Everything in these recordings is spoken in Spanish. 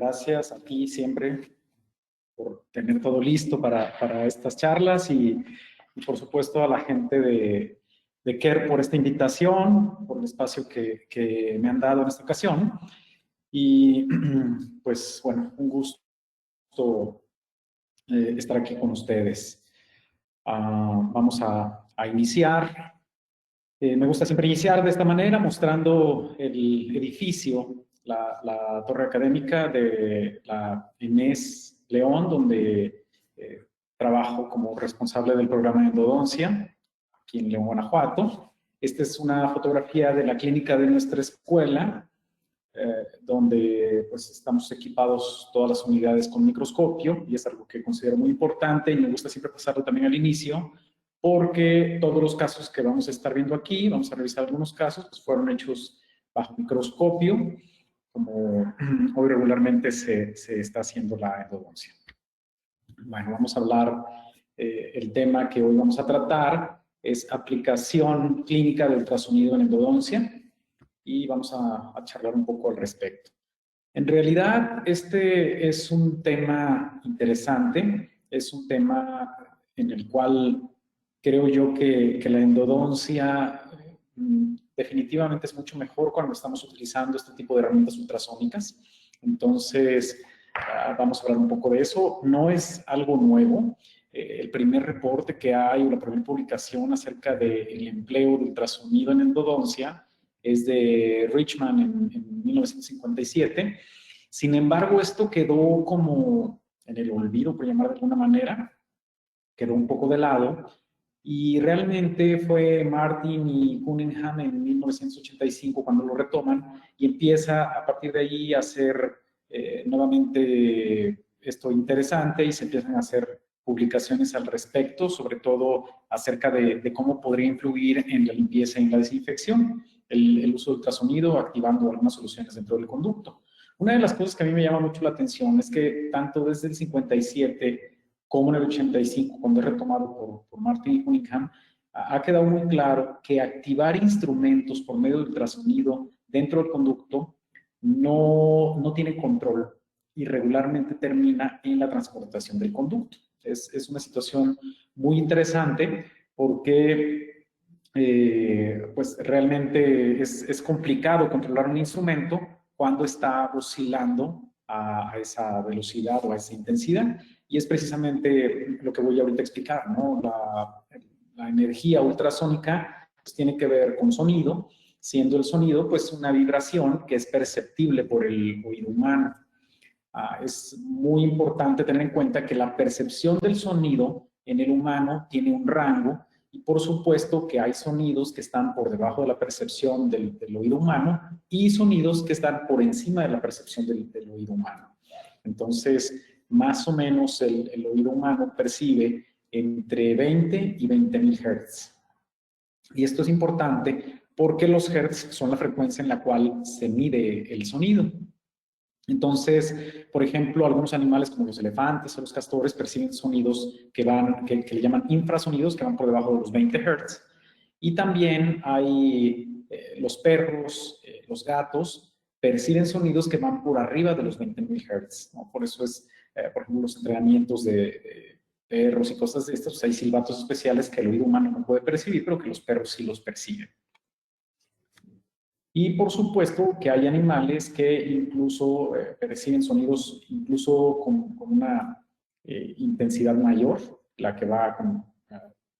Gracias a ti siempre por tener todo listo para estas charlas y por supuesto a la gente de CARE por esta invitación, por el espacio que me han dado en esta ocasión. Y pues bueno, un gusto estar aquí con ustedes. Vamos a iniciar. Me gusta siempre iniciar de esta manera mostrando el edificio, la torre académica de la Inés León, donde trabajo como responsable del programa de endodoncia, aquí en León, Guanajuato. Esta es una fotografía de la clínica de nuestra escuela, donde pues estamos equipados todas las unidades con microscopio, y es algo que considero muy importante y me gusta siempre pasarlo también al inicio, porque todos los casos que vamos a estar viendo aquí, vamos a revisar algunos casos, pues fueron hechos bajo microscopio, como hoy regularmente se está haciendo la endodoncia. Bueno, vamos a hablar, el tema que hoy vamos a tratar es aplicación clínica del ultrasonido en endodoncia, y vamos a charlar un poco al respecto. En realidad, este es un tema interesante, es un tema en el cual creo yo que la endodoncia definitivamente es mucho mejor cuando estamos utilizando este tipo de herramientas ultrasónicas. Entonces, vamos a hablar un poco de eso. No es algo nuevo. El primer reporte que hay, o la primera publicación acerca del empleo de ultrasonido en endodoncia, es de Richman en 1957. Sin embargo, esto quedó como en el olvido, por llamar de alguna manera, quedó un poco de lado, y realmente fue Martin y Cunningham en 1985 cuando lo retoman, y empieza a partir de ahí a hacer nuevamente esto interesante, y se empiezan a hacer publicaciones al respecto, sobre todo acerca de cómo podría influir en la limpieza y en la desinfección el uso de ultrasonido, activando algunas soluciones dentro del conducto. Una de las cosas que a mí me llama mucho la atención es que tanto desde el 57 como en el 85, cuando es retomado por Martin y Cunningham, ha quedado muy claro que activar instrumentos por medio del ultrasonido dentro del conducto no tiene control, y regularmente termina en la transportación del conducto. Es una situación muy interesante porque pues realmente es complicado controlar un instrumento cuando está oscilando a esa velocidad o a esa intensidad, y es precisamente lo que voy ahorita a explicar, ¿no? La energía ultrasónica pues tiene que ver con sonido, siendo el sonido pues una vibración que es perceptible por el oído humano. Es muy importante tener en cuenta que la percepción del sonido en el humano tiene un rango, y por supuesto que hay sonidos que están por debajo de la percepción del oído humano, y sonidos que están por encima de la percepción del oído humano. Entonces, más o menos el oído humano percibe entre 20 y 20.000 Hz. Y esto es importante porque los Hz son la frecuencia en la cual se mide el sonido. Entonces, por ejemplo, algunos animales como los elefantes o los castores perciben sonidos que le llaman infrasonidos, que van por debajo de los 20 Hz. Y también hay los perros, los gatos, perciben sonidos que van por arriba de los 20.000 Hz, ¿no? Por eso es, por ejemplo, los entrenamientos de perros y cosas de estas, hay silbatos especiales que el oído humano no puede percibir, pero que los perros sí los perciben. Y por supuesto que hay animales que incluso perciben sonidos incluso con una intensidad mayor, la que va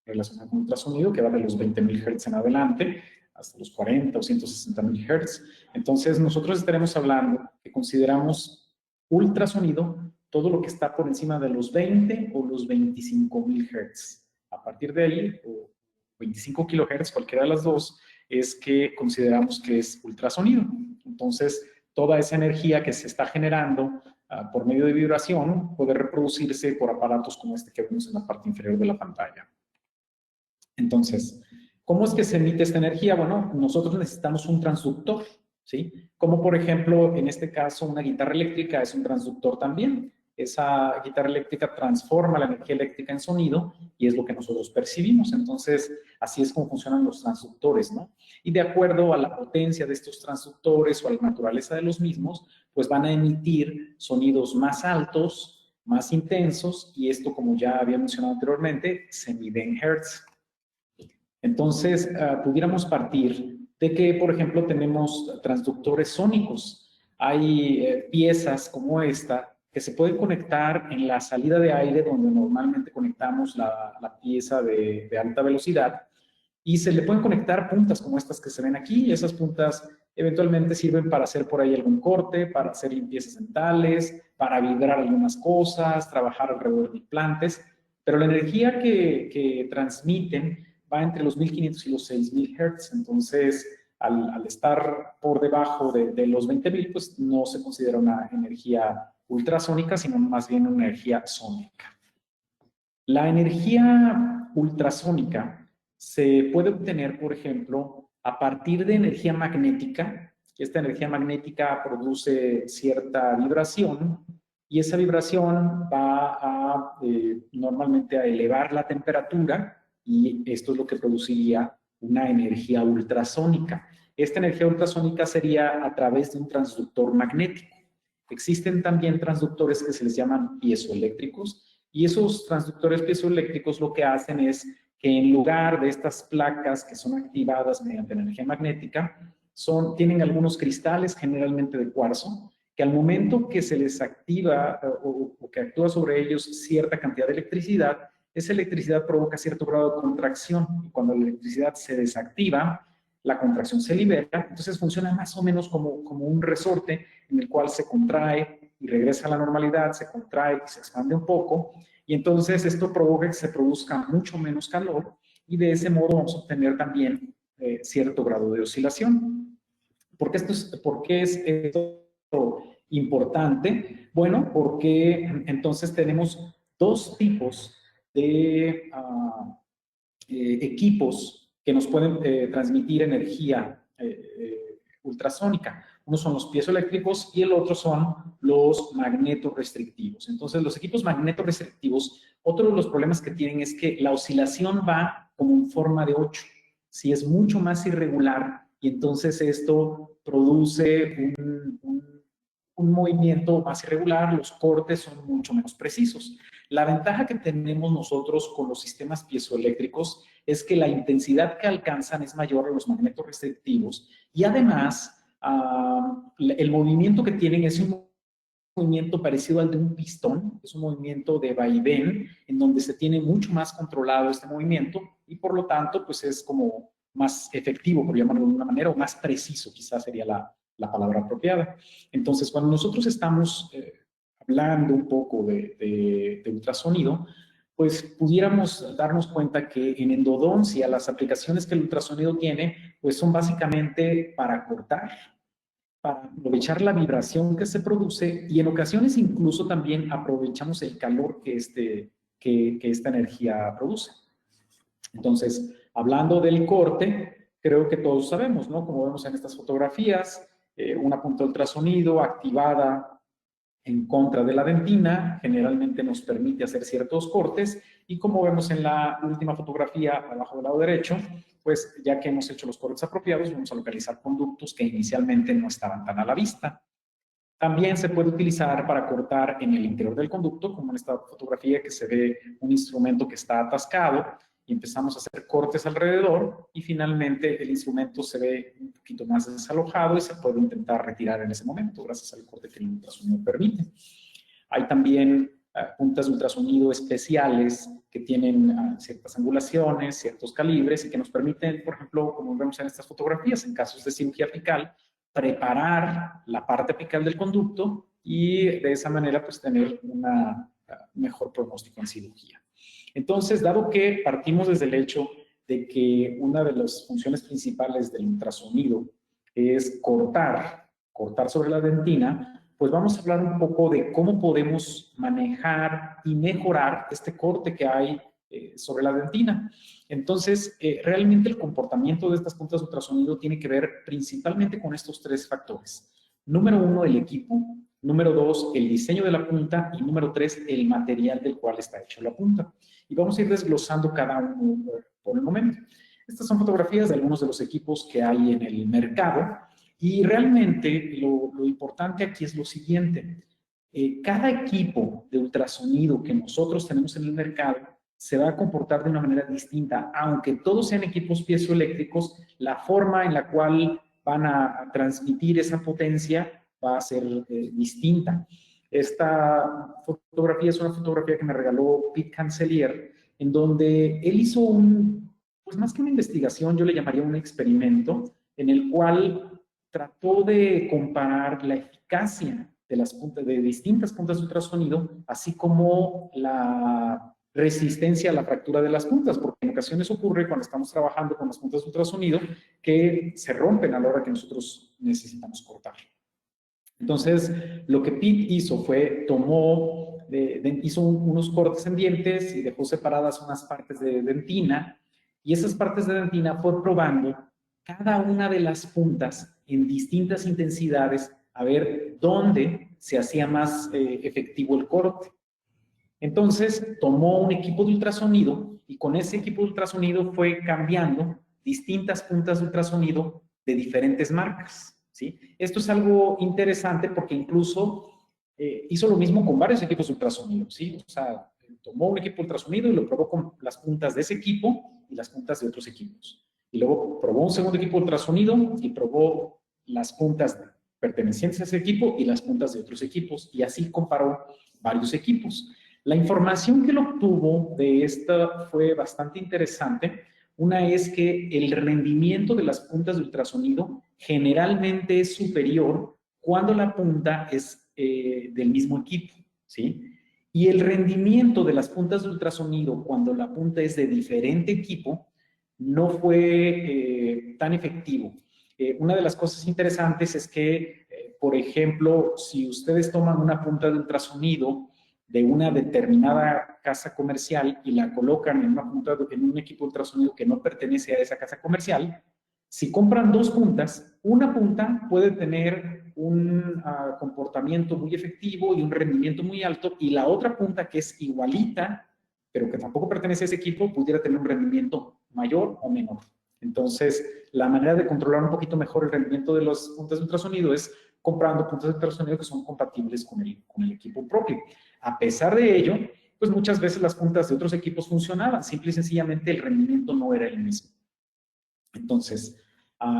relacionada con ultrasonido, que va de los 20.000 Hz en adelante hasta los 40 o 160.000 Hz. Entonces nosotros estaremos hablando que consideramos ultrasonido todo lo que está por encima de los 20 o los 25.000 Hz. A partir de ahí, o 25 kHz, cualquiera de las dos, es que consideramos que es ultrasonido. Entonces, toda esa energía que se está generando por medio de vibración puede reproducirse por aparatos como este que vemos en la parte inferior de la pantalla. Entonces, ¿cómo es que se emite esta energía? Bueno, nosotros necesitamos un transductor, ¿sí? Como por ejemplo, en este caso, una guitarra eléctrica es un transductor también. esa guitarra eléctrica transforma la energía eléctrica en sonido y es lo que nosotros percibimos. Entonces, así es como funcionan los transductores, ¿no? Y de acuerdo a la potencia de estos transductores o a la naturaleza de los mismos, pues van a emitir sonidos más altos, más intensos, y esto, como ya había mencionado anteriormente, se mide en hertz. Entonces, pudiéramos partir de que, por ejemplo, tenemos transductores sónicos. Hay piezas como esta que se pueden conectar en la salida de aire donde normalmente conectamos la pieza de alta velocidad, y se le pueden conectar puntas como estas que se ven aquí, y esas puntas eventualmente sirven para hacer por ahí algún corte, para hacer limpiezas dentales, para vibrar algunas cosas, trabajar alrededor de implantes, pero la energía que transmiten va entre los 1500 y los 6000 Hz, entonces al estar por debajo de los 20.000, pues no se considera una energía ultrasónica, sino más bien una energía sónica. La energía ultrasónica se puede obtener, por ejemplo, a partir de energía magnética. Esta energía magnética produce cierta vibración y esa vibración va normalmente a elevar la temperatura, y esto es lo que produciría una energía ultrasónica. Esta energía ultrasónica sería a través de un transductor magnético. Existen también transductores que se les llaman piezoeléctricos, y esos transductores piezoeléctricos lo que hacen es que en lugar de estas placas que son activadas mediante la energía magnética, tienen algunos cristales, generalmente de cuarzo, que al momento que se les activa o que actúa sobre ellos cierta cantidad de electricidad, esa electricidad provoca cierto grado de contracción, y cuando la electricidad se desactiva, la contracción se libera. Entonces funciona más o menos como un resorte en el cual se contrae y regresa a la normalidad, se contrae y se expande un poco, y entonces esto provoca que se produzca mucho menos calor, y de ese modo vamos a obtener también cierto grado de oscilación. ¿Por qué es esto importante? Bueno, porque entonces tenemos dos tipos de equipos que nos pueden transmitir energía ultrasónica. Uno son los piezoeléctricos y el otro son los magnetorrestrictivos. Entonces, los equipos magnetorrestrictivos, otro de los problemas que tienen es que la oscilación va como en forma de 8. Si es mucho más irregular, y entonces esto produce un movimiento más irregular, los cortes son mucho menos precisos. La ventaja que tenemos nosotros con los sistemas piezoeléctricos es que la intensidad que alcanzan es mayor a los magnetorrestrictivos, y además el movimiento que tienen es un movimiento parecido al de un pistón, es un movimiento de vaivén en donde se tiene mucho más controlado este movimiento, y por lo tanto pues es como más efectivo, por llamarlo de alguna manera, o más preciso quizás sería la palabra apropiada. Entonces, cuando nosotros estamos hablando un poco de ultrasonido, pues pudiéramos darnos cuenta que en endodoncia las aplicaciones que el ultrasonido tiene, pues son básicamente para cortar, para aprovechar la vibración que se produce, y en ocasiones incluso también aprovechamos el calor que esta energía produce. Entonces, hablando del corte, creo que todos sabemos, ¿no? Como vemos en estas fotografías, una punta de ultrasonido activada en contra de la dentina generalmente nos permite hacer ciertos cortes, y como vemos en la última fotografía abajo del lado derecho, pues ya que hemos hecho los cortes apropiados, vamos a localizar conductos que inicialmente no estaban tan a la vista. También se puede utilizar para cortar en el interior del conducto, como en esta fotografía que se ve un instrumento que está atascado, y empezamos a hacer cortes alrededor, y finalmente el instrumento se ve un poquito más desalojado y se puede intentar retirar en ese momento gracias al corte que el ultrasonido permite. Hay también puntas de ultrasonido especiales que tienen ciertas angulaciones, ciertos calibres, y que nos permiten, por ejemplo, como vemos en estas fotografías, en casos de cirugía apical, preparar la parte apical del conducto y de esa manera pues tener un mejor pronóstico en cirugía. Entonces, dado que partimos desde el hecho de que una de las funciones principales del ultrasonido es cortar sobre la dentina, pues vamos a hablar un poco de cómo podemos manejar y mejorar este corte que hay sobre la dentina. Entonces, realmente el comportamiento de estas puntas de ultrasonido tiene que ver principalmente con estos tres factores. Número uno, el equipo. Número 2, el diseño de la punta. Y número 3, el material del cual está hecho la punta. Y vamos a ir desglosando cada uno por el momento. Estas son fotografías de algunos de los equipos que hay en el mercado. Y realmente lo importante aquí es lo siguiente. Cada equipo de ultrasonido que nosotros tenemos en el mercado se va a comportar de una manera distinta. Aunque todos sean equipos piezoeléctricos, la forma en la cual van a transmitir esa potencia va a ser distinta. Esta fotografía es una fotografía que me regaló Pete Cancelier, en donde él hizo pues más que una investigación, yo le llamaría un experimento, en el cual trató de comparar la eficacia de distintas puntas de ultrasonido, así como la resistencia a la fractura de las puntas, porque en ocasiones ocurre cuando estamos trabajando con las puntas de ultrasonido que se rompen a la hora que nosotros necesitamos cortar. Entonces, lo que Pete hizo fue, hizo unos cortes en dientes y dejó separadas unas partes de dentina, y esas partes de dentina fue probando cada una de las puntas en distintas intensidades a ver dónde se hacía más efectivo el corte. Entonces, tomó un equipo de ultrasonido y con ese equipo de ultrasonido fue cambiando distintas puntas de ultrasonido de diferentes marcas, ¿sí? Esto es algo interesante porque incluso hizo lo mismo con varios equipos de ultrasonido, ¿sí? O sea, tomó un equipo de ultrasonido y lo probó con las puntas de ese equipo y las puntas de otros equipos. Y luego probó un segundo equipo de ultrasonido y probó las puntas pertenecientes a ese equipo y las puntas de otros equipos. Y así comparó varios equipos. La información que él obtuvo de esta fue bastante interesante. Una es que el rendimiento de las puntas de ultrasonido generalmente es superior cuando la punta es del mismo equipo, ¿sí? Y el rendimiento de las puntas de ultrasonido cuando la punta es de diferente equipo no fue tan efectivo. Una de las cosas interesantes es que, por ejemplo, si ustedes toman una punta de ultrasonido de una determinada casa comercial y la colocan en un equipo de ultrasonido que no pertenece a esa casa comercial, si compran dos puntas, una punta puede tener un comportamiento muy efectivo y un rendimiento muy alto, y la otra punta, que es igualita, pero que tampoco pertenece a ese equipo, pudiera tener un rendimiento mayor o menor. Entonces, la manera de controlar un poquito mejor el rendimiento de las puntas de ultrasonido es comprando puntas de ultrasonido que son compatibles con el equipo propio. A pesar de ello, pues muchas veces las puntas de otros equipos funcionaban, simple y sencillamente el rendimiento no era el mismo. Entonces,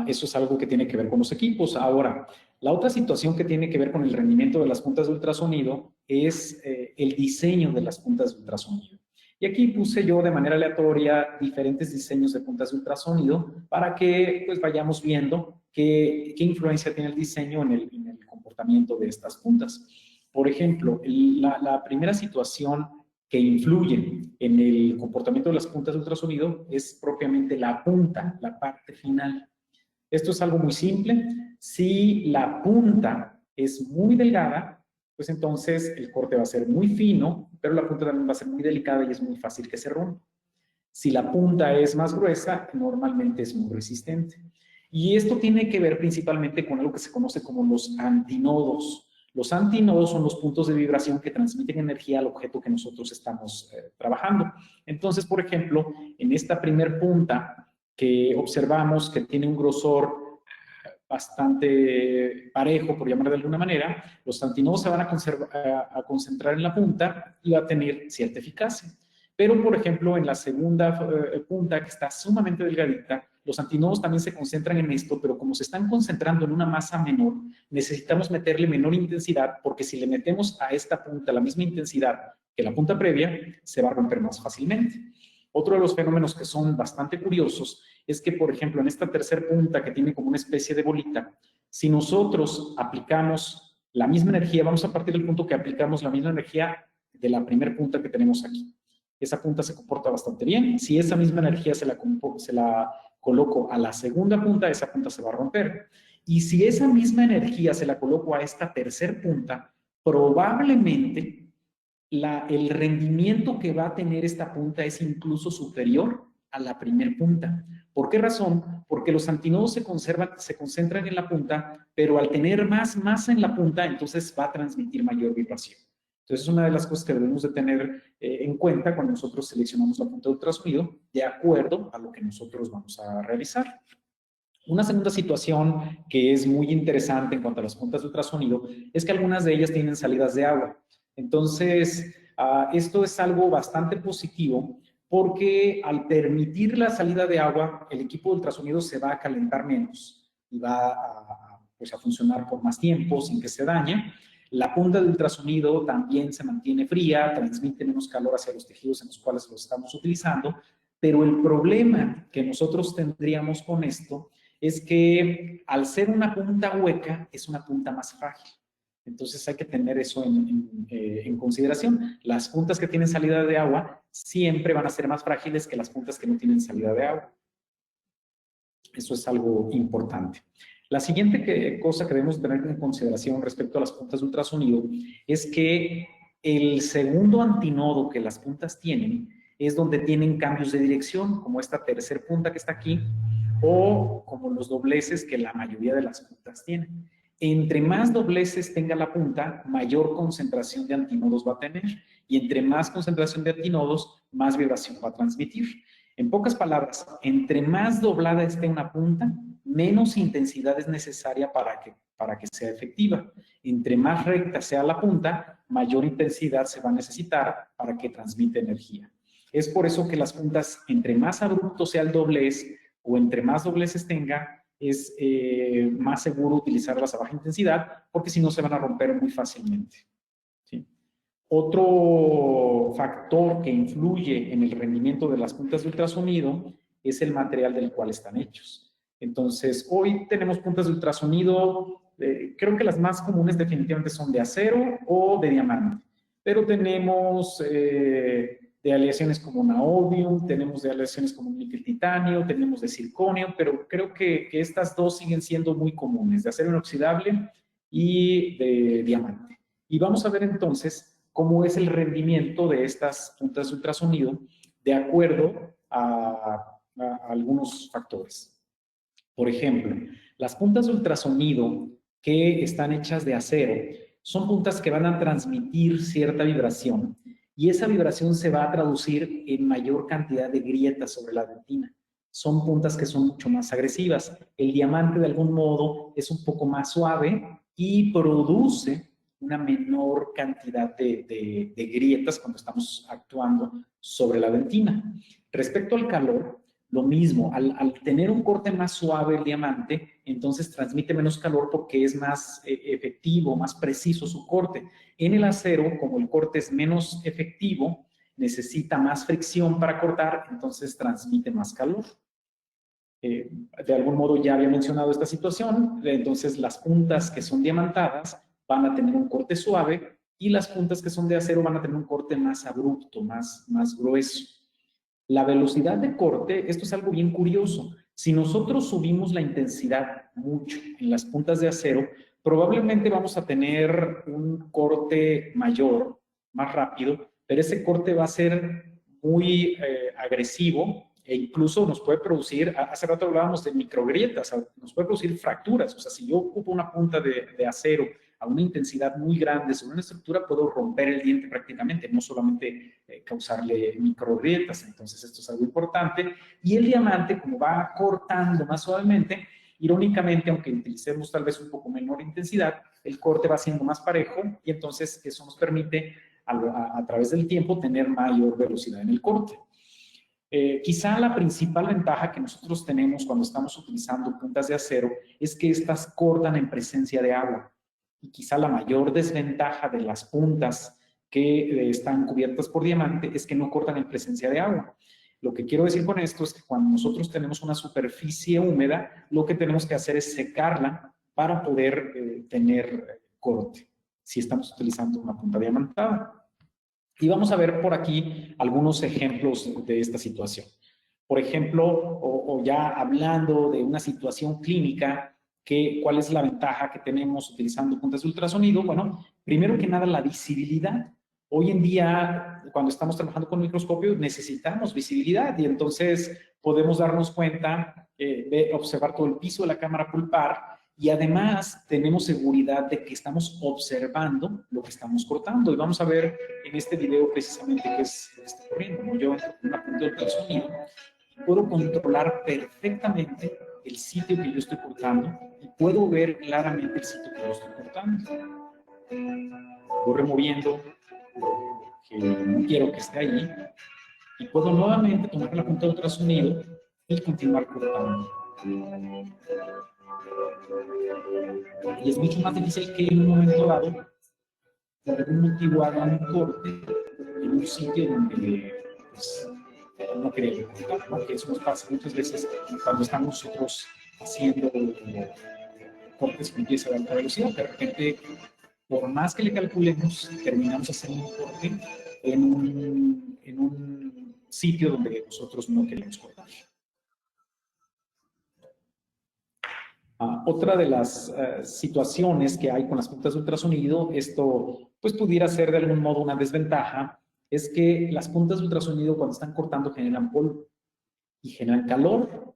eso es algo que tiene que ver con los equipos. Ahora, la otra situación que tiene que ver con el rendimiento de las puntas de ultrasonido es el diseño de las puntas de ultrasonido. Y aquí puse yo de manera aleatoria diferentes diseños de puntas de ultrasonido para que pues vayamos viendo qué influencia tiene el diseño en el comportamiento de estas puntas. Por ejemplo, la primera situación que influye en el comportamiento de las puntas de ultrasonido es propiamente la punta, la parte final. Esto es algo muy simple. Si la punta es muy delgada, pues entonces el corte va a ser muy fino, pero la punta también va a ser muy delicada y es muy fácil que se rompa. Si la punta es más gruesa, normalmente es muy resistente. Y esto tiene que ver principalmente con algo que se conoce como los antinodos. Los antinodos son los puntos de vibración que transmiten energía al objeto que nosotros estamos trabajando. Entonces, por ejemplo, en esta primer punta que observamos que tiene un grosor bastante parejo, por llamar de alguna manera, los antinodos se van a concentrar en la punta y va a tener cierta eficacia. Pero, por ejemplo, en la segunda punta, que está sumamente delgadita, los antinodos también se concentran en esto, pero como se están concentrando en una masa menor, necesitamos meterle menor intensidad, porque si le metemos a esta punta la misma intensidad que la punta previa, se va a romper más fácilmente. Otro de los fenómenos que son bastante curiosos es que, por ejemplo, en esta tercera punta que tiene como una especie de bolita, si nosotros aplicamos la misma energía, vamos a partir del punto que aplicamos la misma energía de la primera punta que tenemos aquí. Esa punta se comporta bastante bien. Si esa misma energía se la coloco a la segunda punta, esa punta se va a romper. Y si esa misma energía se la coloco a esta tercera punta, probablemente el rendimiento que va a tener esta punta es incluso superior a la primer punta. ¿Por qué razón? Porque los antinodos se concentran en la punta, pero al tener más masa en la punta, entonces va a transmitir mayor vibración. Entonces, es una de las cosas que debemos de tener en cuenta cuando nosotros seleccionamos la punta de ultrasonido, de acuerdo a lo que nosotros vamos a realizar. Una segunda situación que es muy interesante en cuanto a las puntas de ultrasonido es que algunas de ellas tienen salidas de agua. Entonces, esto es algo bastante positivo porque al permitir la salida de agua, el equipo de ultrasonido se va a calentar menos y va pues, a funcionar por más tiempo sin que se dañe. La punta de ultrasonido también se mantiene fría, transmite menos calor hacia los tejidos en los cuales lo estamos utilizando, pero el problema que nosotros tendríamos con esto es que al ser una punta hueca, es una punta más frágil. Entonces hay que tener eso en consideración. Las puntas que tienen salida de agua siempre van a ser más frágiles que las puntas que no tienen salida de agua. Eso es algo importante. La siguiente cosa que debemos tener en consideración respecto a las puntas de ultrasonido es que el segundo antinodo que las puntas tienen es donde tienen cambios de dirección, como esta tercera punta que está aquí, o como los dobleces que la mayoría de las puntas tienen. Entre más dobleces tenga la punta, mayor concentración de antinodos va a tener, y entre más concentración de antinodos, más vibración va a transmitir. En pocas palabras, entre más doblada esté una punta, menos intensidad es necesaria para que sea efectiva. Entre más recta sea la punta, mayor intensidad se va a necesitar para que transmita energía. Es por eso que las puntas, entre más abrupto sea el doblez o entre más dobleces tenga, es más seguro utilizarlas a baja intensidad, porque si no se van a romper muy fácilmente. ¿Sí? Otro factor que influye en el rendimiento de las puntas de ultrasonido es el material del cual están hechos. Entonces, hoy tenemos puntas de ultrasonido, creo que las más comunes definitivamente son de acero o de diamante, pero tenemos de aleaciones como niobium, tenemos de aleaciones como níquel titanio, tenemos de circonio, pero creo que estas dos siguen siendo muy comunes, de acero inoxidable y de diamante. Y vamos a ver entonces cómo es el rendimiento de estas puntas de ultrasonido de acuerdo a algunos factores. Por ejemplo, las puntas de ultrasonido que están hechas de acero son puntas que van a transmitir cierta vibración y esa vibración se va a traducir en mayor cantidad de grietas sobre la dentina. Son puntas que son mucho más agresivas. El diamante, de algún modo, es un poco más suave y produce una menor cantidad de grietas cuando estamos actuando sobre la dentina. Respecto al calor, lo mismo, al tener un corte más suave el diamante, entonces transmite menos calor porque es más efectivo, más preciso su corte. En el acero, como el corte es menos efectivo, necesita más fricción para cortar, entonces transmite más calor. De algún modo ya había mencionado esta situación, entonces las puntas que son diamantadas van a tener un corte suave y las puntas que son de acero van a tener un corte más abrupto, más grueso. La velocidad de corte, esto es algo bien curioso. Si nosotros subimos la intensidad mucho en las puntas de acero, probablemente vamos a tener un corte mayor, más rápido, pero ese corte va a ser muy agresivo e incluso nos puede producir, hace rato hablábamos de microgrietas, nos puede producir fracturas. O sea, si yo ocupo una punta de acero a una intensidad muy grande sobre una estructura, puedo romper el diente prácticamente, no solamente causarle microgrietas. Entonces, esto es algo importante. Y el diamante, como va cortando más suavemente, irónicamente, aunque utilicemos tal vez un poco menor intensidad, el corte va siendo más parejo y entonces eso nos permite a través del tiempo tener mayor velocidad en el corte. Quizá la principal ventaja que nosotros tenemos cuando estamos utilizando puntas de acero es que estas cortan en presencia de agua. Y quizá la mayor desventaja de las puntas que están cubiertas por diamante es que no cortan en presencia de agua. Lo que quiero decir con esto es que cuando nosotros tenemos una superficie húmeda, lo que tenemos que hacer es secarla para poder tener corte, si estamos utilizando una punta diamantada. Y vamos a ver por aquí algunos ejemplos de esta situación. Por ejemplo, o ya hablando de una situación clínica, ¿cuál es la ventaja que tenemos utilizando puntas de ultrasonido? Bueno, primero que nada, la visibilidad. hoy en día, cuando estamos trabajando con microscopio, necesitamos visibilidad y entonces podemos darnos cuenta, observar todo el piso de la cámara pulpar y además tenemos seguridad de que estamos observando lo que estamos cortando. Y vamos a ver en este video precisamente qué es lo que está ocurriendo, ¿no? Yo entro con una punta de ultrasonido y puedo controlar perfectamente el sitio que yo estoy cortando y puedo ver claramente el sitio que yo estoy cortando. Voy removiendo lo que no quiero que esté ahí y puedo nuevamente tomar la punta de ultrasonido y continuar cortando. Y es mucho más difícil que en un momento dado, por algún motivo, haga un corte en un sitio donde pues, no quería cortar, ¿no? Que eso nos pasa muchas veces cuando estamos nosotros haciendo cortes con pieza de alta velocidad. De repente, por más que le calculemos, terminamos haciendo un corte en un sitio donde nosotros no queremos cortar. Otra de las situaciones que hay con las puntas de ultrasonido, esto pues pudiera ser de algún modo una desventaja, es que las puntas de ultrasonido cuando están cortando generan polvo y generan calor.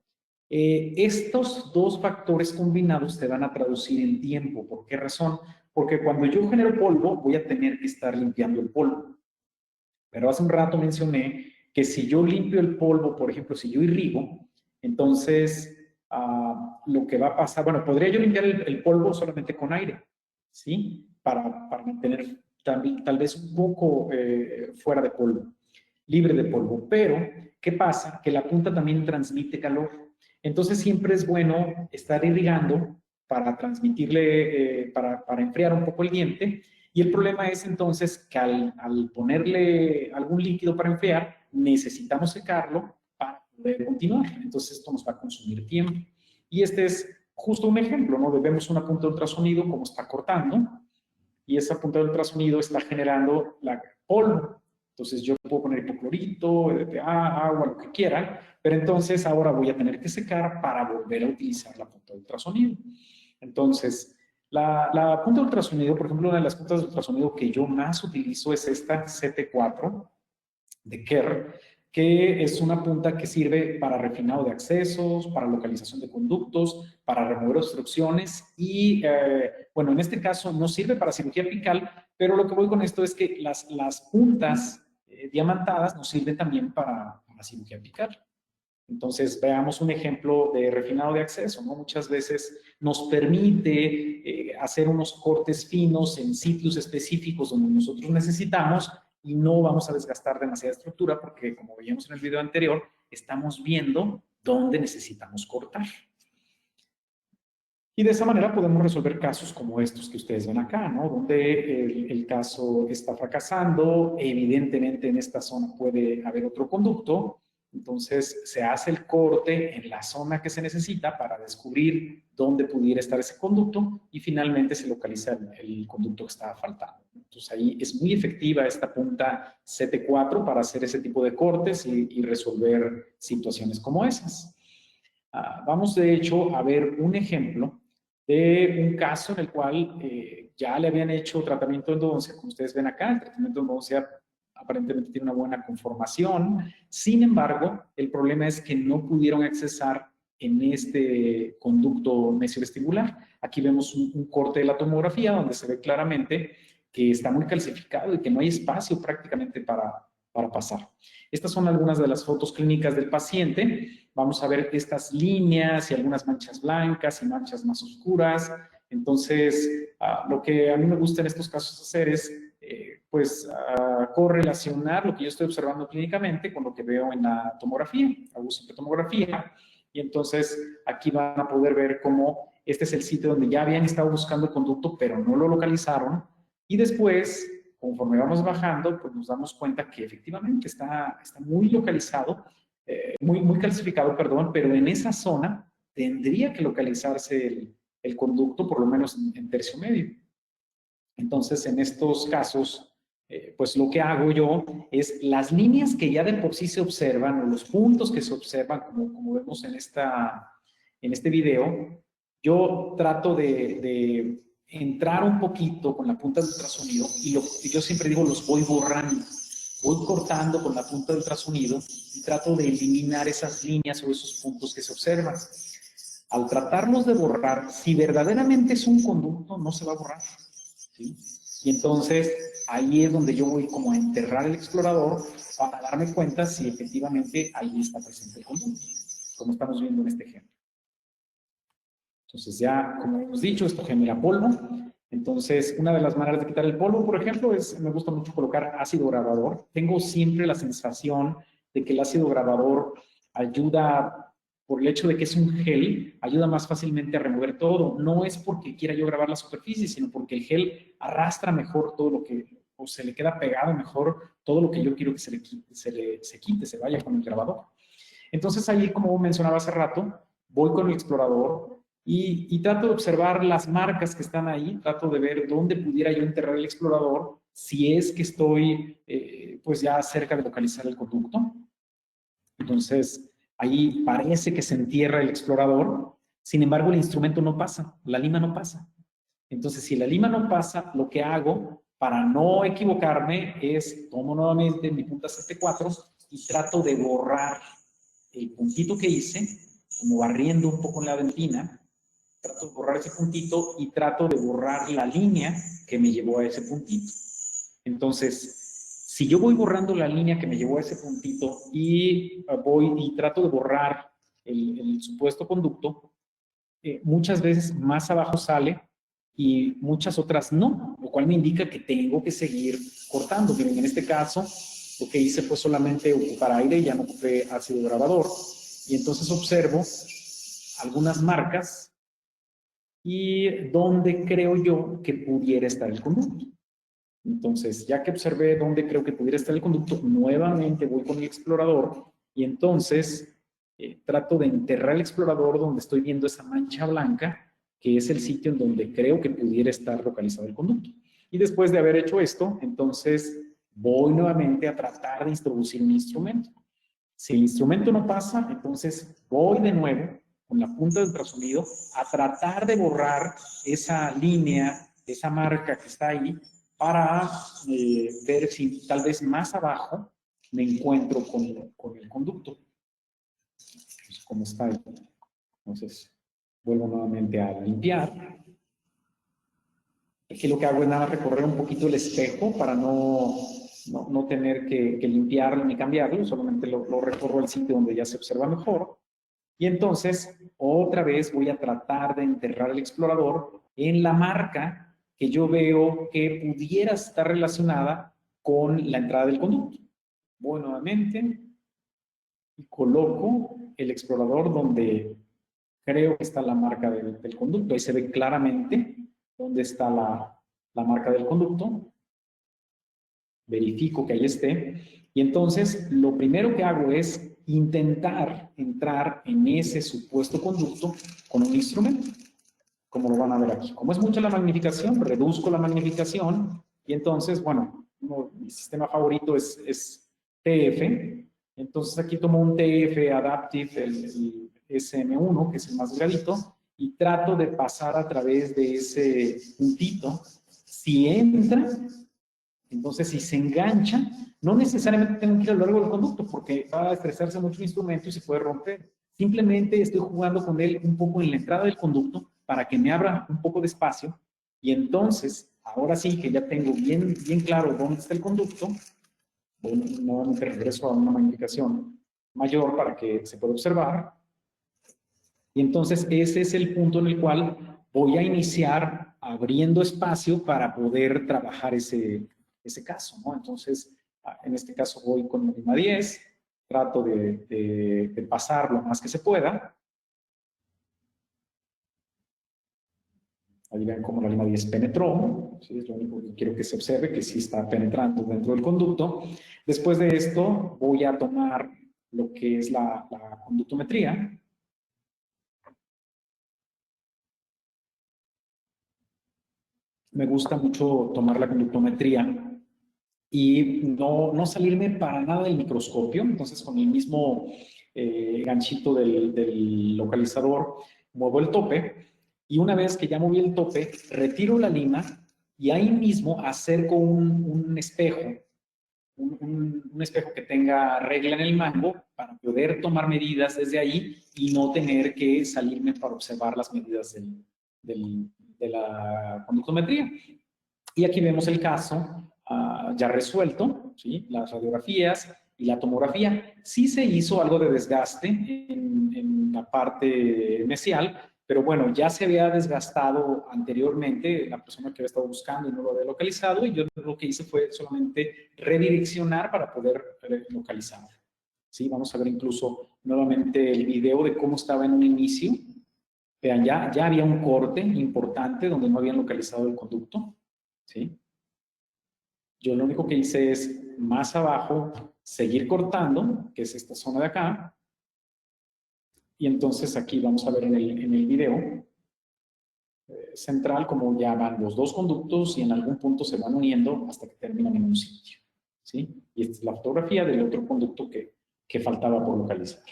Estos dos factores combinados te van a traducir en tiempo. ¿Por qué razón? Porque cuando yo genero polvo, voy a tener que estar limpiando el polvo. Pero hace un rato mencioné que si yo limpio el polvo, por ejemplo, si yo irrigo, entonces lo que va a pasar, bueno, podría yo limpiar el polvo solamente con aire, ¿sí? Para mantener tal vez un poco fuera de polvo, libre de polvo. Pero, ¿qué pasa? Que la punta también transmite calor. Entonces, siempre es bueno estar irrigando para transmitirle, para enfriar un poco el diente. Y el problema es entonces que al ponerle algún líquido para enfriar, necesitamos secarlo para poder continuar. Entonces esto nos va a consumir tiempo. Y este es justo un ejemplo, ¿no? Vemos una punta de ultrasonido como está cortando y esa punta de ultrasonido está generando la polvo. Entonces yo puedo poner hipoclorito, EDTA, agua, lo que quieran, pero entonces ahora voy a tener que secar para volver a utilizar la punta de ultrasonido. Entonces, la punta de ultrasonido, por ejemplo, una de las puntas de ultrasonido que yo más utilizo es esta CT4 de Kerr, que es una punta que sirve para refinado de accesos, para localización de conductos, para remover obstrucciones y, bueno, en este caso no sirve para cirugía apical, pero lo que voy con esto es que las puntas diamantadas nos sirven también para cirugía apical. Entonces, veamos un ejemplo de refinado de acceso, ¿no? Muchas veces nos permite hacer unos cortes finos en sitios específicos donde nosotros necesitamos y no vamos a desgastar demasiada estructura porque, como veíamos en el video anterior, estamos viendo dónde necesitamos cortar. Y de esa manera podemos resolver casos como estos que ustedes ven acá, ¿no? Donde el caso está fracasando, evidentemente en esta zona puede haber otro conducto. Entonces se hace el corte en la zona que se necesita para descubrir dónde pudiera estar ese conducto y finalmente se localiza el conducto que estaba faltando. Entonces ahí es muy efectiva esta punta CT4 para hacer ese tipo de cortes y resolver situaciones como esas. Vamos de hecho a ver un ejemplo de un caso en el cual ya le habían hecho tratamiento de endodoncia, como ustedes ven acá, el tratamiento de endodoncia aparentemente tiene una buena conformación. Sin embargo, el problema es que no pudieron accesar en este conducto mesiovestibular. Aquí vemos un corte de la tomografía donde se ve claramente que está muy calcificado y que no hay espacio prácticamente para pasar. Estas son algunas de las fotos clínicas del paciente. Vamos a ver estas líneas y algunas manchas blancas y manchas más oscuras. Entonces, lo que a mí me gusta en estos casos hacer es correlacionar lo que yo estoy observando clínicamente con lo que veo en la tomografía. Hago siempre tomografía y entonces aquí van a poder ver cómo este es el sitio donde ya habían estado buscando el conducto, pero no lo localizaron. Y después, conforme vamos bajando, pues nos damos cuenta que efectivamente está muy localizado, muy calcificado, perdón, pero en esa zona tendría que localizarse el conducto, por lo menos en tercio medio. Entonces, en estos casos, pues lo que hago yo es las líneas que ya de por sí se observan, o los puntos que se observan, como vemos en este video, yo trato de entrar un poquito con la punta del ultrasonido y yo siempre digo, los voy borrando. Voy cortando con la punta del ultrasonido y trato de eliminar esas líneas o esos puntos que se observan. Al tratarlos de borrar, si verdaderamente es un conducto, no se va a borrar, ¿sí? Y entonces ahí es donde yo voy como a enterrar el explorador para darme cuenta si efectivamente ahí está presente el conducto, como estamos viendo en este ejemplo. Entonces ya, como hemos dicho, esto genera polvo. Entonces, una de las maneras de quitar el polvo, por ejemplo, me gusta mucho colocar ácido grabador. Tengo siempre la sensación de que el ácido grabador ayuda, por el hecho de que es un gel, ayuda más fácilmente a remover todo. No es porque quiera yo grabar la superficie, sino porque el gel arrastra mejor todo lo que, o se le queda pegado mejor todo lo que yo quiero que se quite, se vaya con el grabador. Entonces ahí, como mencionaba hace rato, voy con el explorador y trato de observar las marcas que están ahí, trato de ver dónde pudiera yo enterrar el explorador si es que estoy pues ya cerca de localizar el conducto. Entonces ahí parece que se entierra el explorador, sin embargo el instrumento no pasa, la lima no pasa. Entonces si la lima no pasa, lo que hago para no equivocarme es tomo nuevamente mi punta 74 y trato de borrar el puntito que hice, como barriendo un poco en la dentina, trato de borrar ese puntito y trato de borrar la línea que me llevó a ese puntito. Entonces, si yo voy borrando la línea que me llevó a ese puntito y voy y trato de borrar el supuesto conducto, muchas veces más abajo sale y muchas otras no, lo cual me indica que tengo que seguir cortando. Miren, en este caso, lo que hice fue solamente ocupar aire, ya no ocupé ácido grabador, y entonces observo algunas marcas y dónde creo yo que pudiera estar el conducto. Entonces, ya que observé dónde creo que pudiera estar el conducto, nuevamente voy con el explorador y entonces trato de enterrar el explorador donde estoy viendo esa mancha blanca, que es el sitio en donde creo que pudiera estar localizado el conducto. Y después de haber hecho esto, entonces voy nuevamente a tratar de introducir un instrumento. Si el instrumento no pasa, entonces voy de nuevo con la punta del ultrasonido a tratar de borrar esa línea, esa marca que está ahí, para ver si tal vez más abajo me encuentro con el conducto. Pues, ¿cómo está ahí? Entonces, vuelvo nuevamente a limpiar. Aquí lo que hago es nada más recorrer un poquito el espejo para no tener que limpiarlo ni cambiarlo, solamente lo recorro al sitio donde ya se observa mejor. Y entonces, otra vez voy a tratar de enterrar el explorador en la marca que yo veo que pudiera estar relacionada con la entrada del conducto. Voy nuevamente y coloco el explorador donde creo que está la marca del conducto. Ahí se ve claramente dónde está la marca del conducto. Verifico que ahí esté. Y entonces, lo primero que hago es intentar entrar en ese supuesto conducto con un instrumento, como lo van a ver aquí. Como es mucha la magnificación, reduzco la magnificación y entonces, bueno, mi sistema favorito es TF. Entonces aquí tomo un TF Adaptive, el SM1, que es el más delgadito, y trato de pasar a través de ese puntito. Si entra, entonces si se engancha, no necesariamente tengo que ir a lo largo del conducto porque va a estresarse mucho el instrumento y se puede romper. Simplemente estoy jugando con él un poco en la entrada del conducto para que me abra un poco de espacio y entonces, ahora sí que ya tengo bien claro dónde está el conducto, nuevamente regreso a una magnificación mayor para que se pueda observar. Y entonces ese es el punto en el cual voy a iniciar abriendo espacio para poder trabajar ese caso, ¿no? Entonces, en este caso voy con la lima 10, trato de pasar lo más que se pueda. Ahí ven cómo la lima 10 penetró, ¿sí? Es lo único que quiero que se observe, que sí está penetrando dentro del conducto. Después de esto voy a tomar lo que es la conductometría. Me gusta mucho tomar la conductometría y no salirme para nada del microscopio. Entonces, con el mismo ganchito del localizador, muevo el tope Y una vez que ya moví el tope, retiro la lima y ahí mismo acerco un espejo, un espejo que tenga regla en el mango para poder tomar medidas desde ahí y no tener que salirme para observar las medidas de la conductometría. Y aquí vemos el caso ya resuelto, ¿sí? Las radiografías y la tomografía. Sí se hizo algo de desgaste en la parte mesial, pero bueno, ya se había desgastado anteriormente la persona que había estado buscando y no lo había localizado, y yo lo que hice fue solamente redireccionar para poder localizarlo. ¿Sí? Vamos a ver incluso nuevamente el video de cómo estaba en un inicio. Vean, ya había un corte importante donde no habían localizado el conducto. ¿Sí? Yo lo único que hice es más abajo seguir cortando, que es esta zona de acá. Y entonces aquí vamos a ver en el video central como ya van los dos conductos y en algún punto se van uniendo hasta que terminan en un sitio. ¿Sí? Y esta es la fotografía del otro conducto que faltaba por localizar.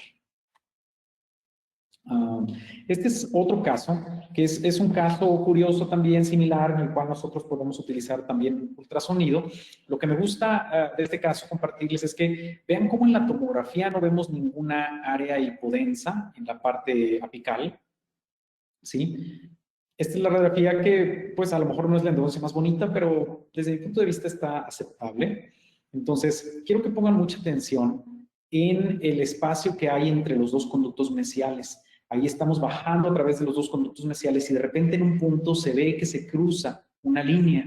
Este es otro caso, que es un caso curioso también, similar, en el cual nosotros podemos utilizar también ultrasonido. Lo que me gusta de este caso compartirles es que vean cómo en la tomografía no vemos ninguna área hipodensa en la parte apical, ¿sí? Esta es la radiografía que, pues, a lo mejor no es la endodoncia más bonita, pero desde mi punto de vista está aceptable. Entonces, quiero que pongan mucha atención en el espacio que hay entre los dos conductos mesiales. Ahí estamos bajando a través de los dos conductos mesiales y de repente en un punto se ve que se cruza una línea.